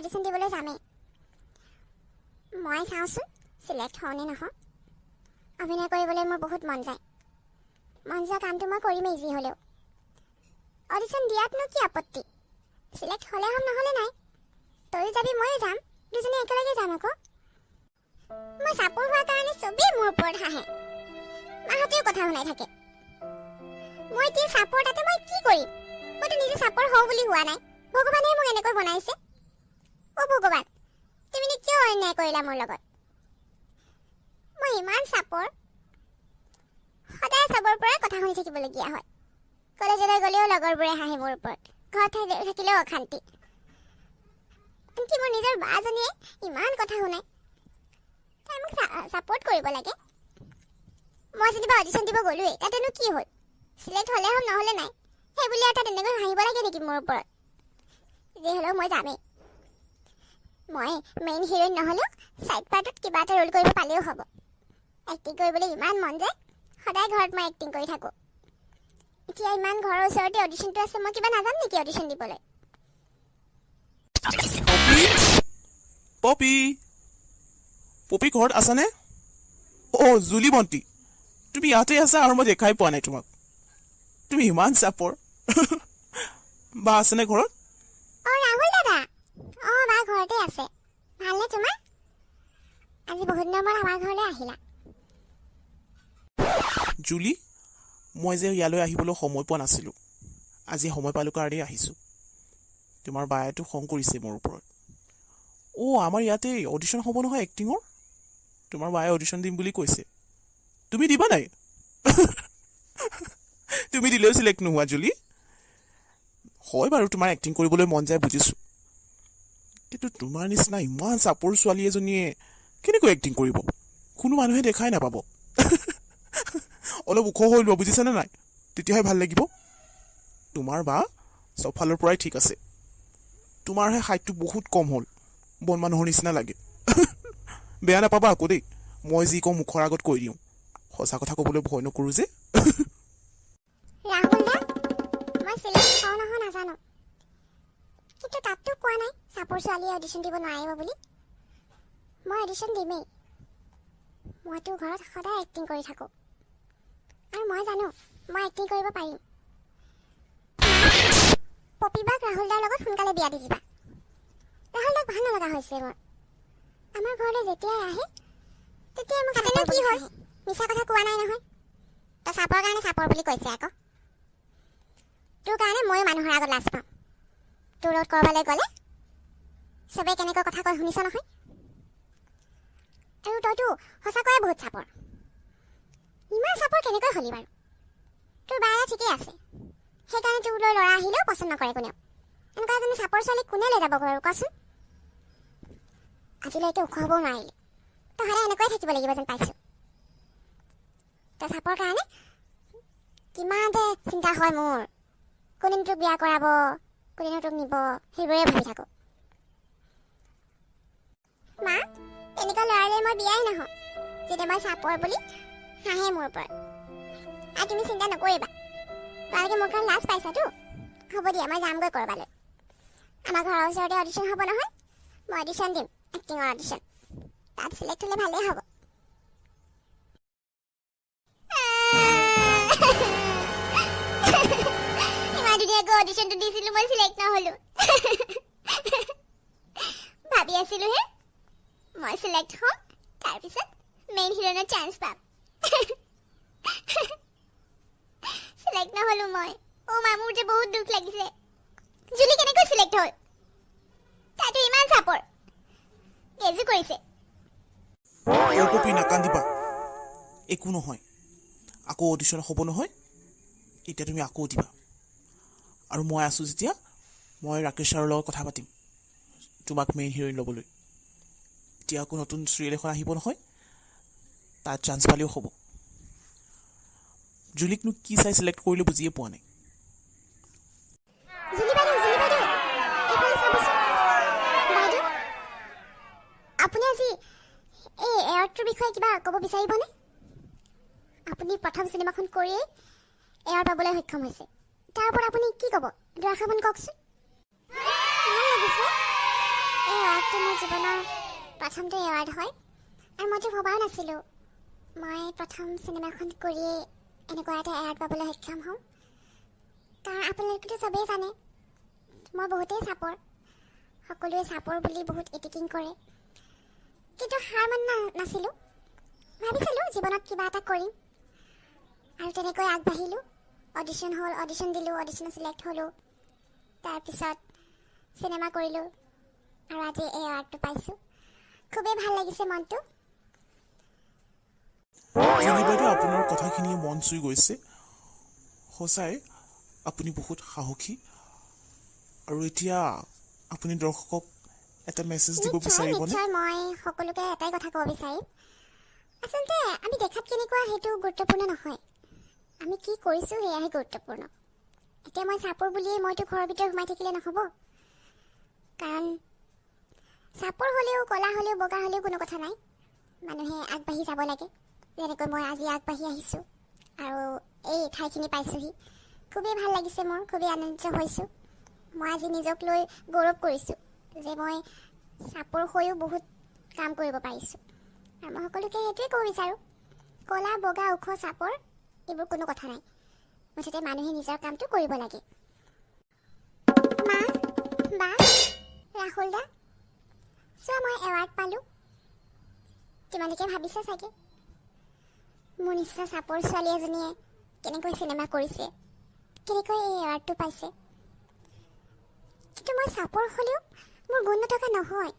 Audition দিবলৈ যামেই। মই চাওঁচোন চিলেক্ট হওঁ নে নহওঁ। অভিনয় কৰিবলৈ মোৰ বহুত মন যায়। মন যোৱা কামটো মই কৰিমেই যি হ'লেও। অডিশ্যন দিয়াতনো কি আপত্তি? চিলেক্ট হ'লে হ'ম নহ'লে নাই। তয়ো যাবি ময়ো যাম, দুজনী একেলগে যাম আকৌ। মই চাপৰ হোৱাৰ কাৰণে চবেই মোৰ ওপৰত হাঁহে। মাহঁতেও কথা শুনাই থাকে। মই এতিয়া চাপৰ তাতে মই কি কৰিম? মইতো নিজে চাপৰ হওঁ বুলি হোৱা নাই। ভগৱানে মোক এনেকৈ বনাইছে। অ' ভগৱান, তুমিনো কিয় অন্যায় কৰিলা মোৰ লগত? মই ইমান চাপৰ, সদায় চবৰ পৰাই কথা শুনি থাকিবলগীয়া হয়। কলেজলৈ গ'লেও লগৰবোৰে হাঁহে মোৰ ওপৰত, ঘৰত থাকিলেও অশান্তি। আনকি মোৰ নিজৰ বাজনীয়ে ইমান কথা শুনায়। তাই মোক ছাপোৰ্ট কৰিব লাগে। মই যেনিবা অডিশ্যন দিব গ'লোৱেই, তাতেনো কি হ'ল? চিলেক্ট হ'লে হ'ম নহ'লে নাই। সেই বুলি আৰু তাত এনেকৈ হাঁহিব লাগে নেকি মোৰ ওপৰত? যি হ'লেও মই যামেই। মই মেইন হিৰইন নহ'লেও ছাইড পাৰ্টত কিবা এটা ৰোল কৰিব পালেও হ'ব। এক্টিং কৰিবলৈ ইমান মন যায়, সদায় ঘৰত মই এক্টিং কৰি থাকোঁ। এতিয়া ইমান ঘৰৰ ওচৰতে অডিশ্যনটো আছে, মই কিবা নাযাম নেকি অডিশ্যন দিবলৈ? পপি পপি ঘৰত আছানে? অ' জুলি ভণ্টি, তুমি ইয়াতে আছা আৰু মই দেখাই পোৱা নাই তোমাক। তুমি ইমান চাপৰ। বা আছেনে ঘৰত? অ' ৰাহুল দাদা, অ' বা ঘৰতে আছে। ভালনে তোমাৰ? আজি বহুত দিনৰ মূৰত আমাৰ ঘৰলৈ আহিলা। জুলি, মই যে ইয়ালৈ আহিবলৈ সময় পোৱা নাছিলোঁ। আজি সময় পালোঁ কাৰণেই আহিছোঁ। তোমাৰ বায়েতো খং কৰিছে মোৰ ওপৰত। অ' আমাৰ ইয়াতে অডিশ্যন হ'ব নহয় এক্টিঙৰ। তোমাৰ বায়ে অডিশ্যন দিম বুলি কৈছে। তুমি দিবা নাই? তুমি দিলেও চিলেক্ট নোহোৱা জুলি। হয় বাৰু, তোমাৰ এক্টিং কৰিবলৈ মন যায় বুজিছোঁ, কিন্তু তোমাৰ নিচিনা ইমান চাপৰ ছোৱালী এজনীয়ে কেনেকৈ এক্টিং কৰিব? কোনো মানুহে দেখাই নাপাব। অলপ ওখ হৈ লোৱা, বুজিছানে নাই? তেতিয়াহে ভাল লাগিব। তোমাৰ বা চব ফালৰ পৰাই ঠিক আছে। তোমাৰহে হাইটটো বহুত কম হ'ল, বন মানুহৰ নিচিনা লাগে। বেয়া নাপাবা আকৌ দেই, মই যি কওঁ মুখৰ আগত কৈ দিওঁ। সঁচা কথা ক'বলৈ ভয় নকৰোঁ যে। ৰাহুল দা, মই চিলেক্ট হওঁ নহয় নাজানো, কিন্তু তাততো কোৱা নাই চাপৰ ছোৱালীয়ে অডিশ্যন দিব নোৱাৰিব বুলি। মই অডিশ্যন দিমেই। মইতো ঘৰত সদায় এক্টিং কৰি থাকোঁ, আৰু মই জানো মই এক্টিং কৰিব পাৰিম। পপি বাক ৰাহুল দাৰ লগত সোনকালে বিয়া দি দিবা। ৰাহুল দাক ভাল নলগা হৈছে মোৰ। আমাৰ ঘৰলৈ যেতিয়াই আহে তেতিয়াই মোক চাপৰ কি হ'ল? মিছা কথা কোৱা নাই নহয়। তই চাপৰ কাৰণে চাপৰ বুলি কৈছে আকৌ। তোৰ কাৰণে ময়ো মানুহৰ আগত লাজ পাওঁ। তোৰ লগত ক'ৰবালৈ গ'লে চবেই কেনেকৈ কথা কয় শুনিছ নহয়? আৰু তইতো সঁচাকৈয়ে বহুত চাপৰ। ইমান চাপৰ কেনেকৈ হলি বাৰু? তোৰ বায়ে ঠিকেই আছে, সেইকাৰণে তোৰলৈ ল'ৰা আহিলেও পচন্দ নকৰে কোনেও। এনেকুৱা এজনী চাপৰ ছোৱালীক কোনে লৈ যাব ঘৰ কোৱাচোন? আজিলৈকে ওখ হ'বও নোৱাৰিলি, তই সদায় এনেকৈয়ে থাকিব লাগিব যেন পাইছোঁ। তই চাপৰ কাৰণে কিমান যে চিন্তা হয় মোৰ। কোনেনো তোক বিয়া কৰাব, কোনেনো তোক নিব, সেইবোৰে ভাবি থাকোঁ। মা, তেনেকুৱা ল'ৰালৈ মই বিয়াই নহওঁ, যেতিয়া মই চাপৰ বুলি হাঁহে মোৰ ওপৰত। আৰু তুমি চিন্তা নকৰিবা, তোমালোকে মোৰ কাৰণে লাজ পাইছাতো। হ'ব দিয়া, মই যামগৈ ক'ৰবালৈ। আমাৰ ঘৰৰ ওচৰতে অডিশ্যন হ'ব নহয়, মই অডিশ্যন দিম, এক্টিঙৰ অডিশ্যন। তাত চিলেক্ট হ'লে ভালেই হ'ব। ইমান ধুনীয়াকৈ অডিশ্যনটো দিছিলোঁ, মই চিলেক্ট নহ'লোঁ। ভাবি আছিলোঁ হে মই চিলেক্ট হ'ম, তাৰপিছত মেইন হিৰইনৰ চান্স পাম। চিলেক্ট নহ'লোঁ মই। অ' মা, মোৰ যে বহুত দুখ লাগিছে। জুলি কেনেকৈ চিলেক্ট হ'ল? তাইতো ইমান চাপৰ, কেজু কৰিছে। অ' পপি, নাকান্দিবা, একো নহয়। আকৌ অডিশ্যন হ'ব নহয়, এতিয়া তুমি আকৌ দিবা। আৰু মই আছোঁ যেতিয়া, মই ৰাকেশ ছাৰৰ লগত কথা পাতিম তোমাক মেইন হিৰইন ল'বলৈ। এতিয়া আকৌ নতুন চিৰিয়েল এখন আহিব নহয়, তাত চান্স পালেও হ'ব। জুলিকনো কি চাই চিলেক্ট কৰিলোঁ বুজিয়ে পোৱা নাই। জুলি বাইদেউ, এইফালে চাবচোন। বাইদেউ, আপুনি আজি এই এৱাৰ্ডটোৰ বিষয়ে কিবা ক'ব বিচাৰিবনে? আপুনি প্ৰথম চিনেমাখন কৰিয়েই এৱাৰ্ড পাবলৈ সক্ষম হৈছে। তাৰ ওপৰত আপুনি কি ক'ব? দুআষাৰমান কওকচোন। ভাল লাগিছে। এই এৱাৰ্ডটো মোৰ জীৱনৰ প্ৰথমটো এৱাৰ্ড হয় আৰু মইতো ভবাও নাছিলোঁ মই প্ৰথম চিনেমাখন কৰিয়েই এনেকুৱা এটা এৱাৰ্ড পাবলৈ সক্ষম হ'ম। কাৰণ আপোনালোকেতো চবেই জানে মই বহুতেই চাপৰ, সকলোৱে চাপৰ বুলি বহুত এটেকিং কৰে, কিন্তু হাৰ মান নাছিলোঁ। ভাবিছিলোঁ জীৱনত কিবা এটা কৰিম আৰু তেনেকৈ আগবাঢ়িলোঁ। অডিশ্যন হ'ল, অডিশ্যন দিলোঁ, অডিশ্যনত চিলেক্ট হ'লোঁ, তাৰপিছত চিনেমা কৰিলোঁ আৰু আজি এই এৱাৰ্ডটো পাইছোঁ। খুবেই ভাল লাগিছে মনটো। জুলি বাইদেউ, আপোনাৰ কথাখিনিয়ে মন চুই গৈছে। সঁচাই আপুনি বহুত সাহসী। আৰু এতিয়া আপুনি দৰ্শকক এটা মেছেজ দিব বিচাৰিবনে? নিশ্চয় মই সকলোকে এটাই কথা ক'ব বিচাৰিম, আচলতে আমি দেখাত কেনেকুৱা সেইটো গুৰুত্বপূৰ্ণ নহয়, আমি কি কৰিছোঁ সেয়াহে গুৰুত্বপূৰ্ণ। এতিয়া মই চাপৰ বুলিয়েই মইতো ঘৰৰ ভিতৰত সোমাই থাকিলে নহ'ব, কাৰণ চাপৰ হ'লেও ক'লা হ'লেও বগা হ'লেও কোনো কথা নাই, মানুহে আগবাঢ়ি যাব লাগে। যেনেকৈ মই আজি আগবাঢ়ি আহিছোঁ আৰু এই ঠাইখিনি পাইছোঁহি। খুবেই ভাল লাগিছে, মোৰ খুবেই আনন্দিত হৈছোঁ। মই আজি নিজক লৈ গৌৰৱ কৰিছোঁ যে মই চাপৰ হৈও বহুত কাম কৰিব পাৰিছোঁ। আৰু মই সকলোকে সেইটোৱে ক'ব বিচাৰোঁ, ক'লা বগা ওখ চাপৰ এইবোৰ কোনো কথা নাই, মুঠতে মানুহে নিজৰ কামটো কৰিব লাগে। মা, বা, ৰাহুল দা, চোৱা মই এৱাৰ্ড পালোঁ। তোমালোকে ভাবিছা চাগে মোৰ নিচিনা চাপৰ ছোৱালী এজনীয়ে কেনেকৈ চিনেমা কৰিছে, কেনেকৈ এই এৱাৰ্ডটো পাইছে। কিন্তু মই চাপৰ হ'লেও মোৰ গুণ নথকা নহয়।